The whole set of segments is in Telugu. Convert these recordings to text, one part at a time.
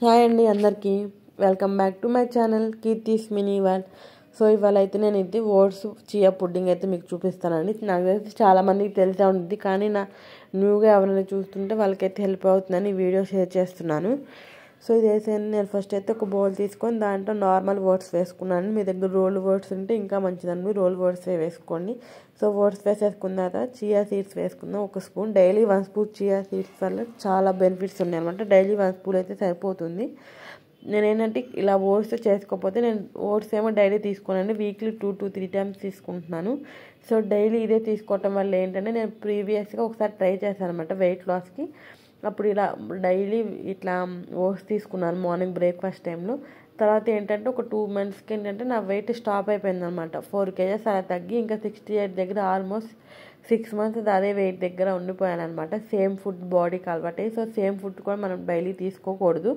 హాయ్ అండి అందరికీ welcome back to my channel Keerthi's mini world. So ఇవాళ అయితే నేను ఇది ఓట్స్ చియా పుడ్డింగ్ అయితే మీకు చూపిస్తానండి. నాకు తెలిసి చాలామందికి తెలిసే ఉంటుంది, కానీ నా న్యూగా ఎవరైనా చూస్తుంటే వాళ్ళకైతే హెల్ప్ అవుతుందని ఈ వీడియో షేర్ చేస్తున్నాను. సో ఇది అయితే నేను ఫస్ట్ అయితే ఒక బౌల్ తీసుకొని దాంట్లో నార్మల్ ఓట్స్ వేసుకున్నాను. మీ దగ్గర రోల్ ఓట్స్ ఉంటే ఇంకా మంచిదండి, రోల్ ఓట్స్ వేసుకోండి. సో ఓట్స్ వేసేసుకున్న తర్వాత చియా సీడ్స్ వేసుకుందాం ఒక spoon. Daily 1 spoon chia seeds వల్ల చాలా బెనిఫిట్స్ ఉన్నాయి అనమాట. డైలీ 1 స్పూన్ అయితే సరిపోతుంది. నేనేంటంటే ఇలా ఓట్స్ చేసుకోకపోతే నేను ఓట్స్ ఏమో డైలీ తీసుకోనండి, వీక్లీ 2 to 3 టైమ్స్ తీసుకుంటున్నాను. సో డైలీ ఇదే తీసుకోవటం వల్ల ఏంటంటే నేను ప్రీవియస్గా ఒకసారి ట్రై చేశాను అనమాట వెయిట్ లాస్కి. అప్పుడు ఇలా డైలీ ఇట్లా ఓట్స్ తీసుకున్నాను మార్నింగ్ బ్రేక్ఫాస్ట్ టైంలో. తర్వాత ఏంటంటే ఒక 2 monthsకి ఏంటంటే నా వెయిట్ స్టాప్ అయిపోయింది అనమాట. 4 kgs అలా తగ్గి ఇంకా 68 దగ్గర ఆల్మోస్ట్ 6 months అదే వెయిట్ దగ్గర ఉండిపోయాను అనమాట. సేమ్ ఫుడ్ బాడీకి అలవాటు. సో సేమ్ ఫుడ్ కూడా మనం డైలీ తీసుకోకూడదు.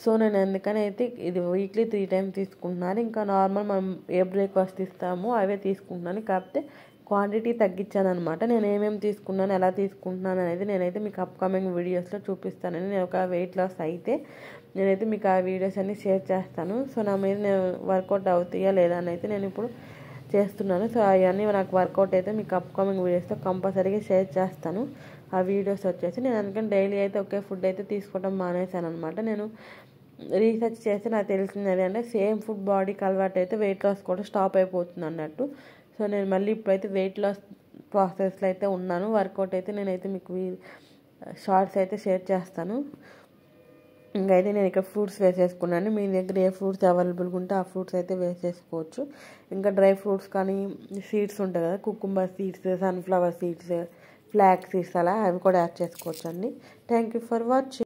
సో నేను అందుకని అయితే ఇది వీక్లీ 3 times తీసుకుంటున్నాను. ఇంకా నార్మల్ మనం ఏ బ్రేక్ఫాస్ట్ ఇస్తామో అవే తీసుకుంటున్నాను, కాకపోతే క్వాంటిటీ తగ్గించాను అనమాట. నేను ఏమేమి తీసుకున్నాను, ఎలా తీసుకుంటున్నాను అనేది నేనైతే మీకు అప్కమింగ్ వీడియోస్లో చూపిస్తానండి. నేను ఒక వెయిట్ లాస్ అయితే నేనైతే మీకు ఆ వీడియోస్ అన్ని షేర్ చేస్తాను. సో నా మీద నేను వర్కౌట్ అవుతాయా లేదా అని అయితే నేను ఇప్పుడు చేస్తున్నాను. సో అవన్నీ నాకు వర్కౌట్ అయితే మీకు అప్కమింగ్ వీడియోస్లో కంపల్సరీగా షేర్ చేస్తాను. ఆ వీడియోస్ వచ్చేసి నేను అందుకని డైలీ అయితే ఒకే ఫుడ్ అయితే తీసుకోవడం మానేశాను అనమాట. నేను రీసెర్చ్ చేస్తే నాకు తెలిసింది అంటే సేమ్ ఫుడ్ బాడీకి అలవాటు అయితే వెయిట్ లాస్ కూడా స్టాప్ అయిపోతుంది అన్నట్టు. సో నేను మళ్ళీ ఇప్పుడైతే వెయిట్ లాస్ ప్రాసెస్లో అయితే ఉన్నాను. వర్కౌట్ అయితే నేనైతే మీకు షార్ట్స్ అయితే షేర్ చేస్తాను. ఇంకైతే నేను ఇక్కడ ఫ్రూట్స్ వేసేసుకున్నాను. మీ దగ్గర ఏ ఫ్రూట్స్ అవైలబుల్గా ఉంటే ఆ ఫ్రూట్స్ అయితే వేసేసుకోవచ్చు. ఇంకా డ్రై ఫ్రూట్స్ కానీ సీడ్స్ ఉంటాయి కదా, cucumber seeds, sunflower seeds, flax seeds అలా అవి కూడా యాడ్ చేసుకోవచ్చు అండి. Thank you for watching.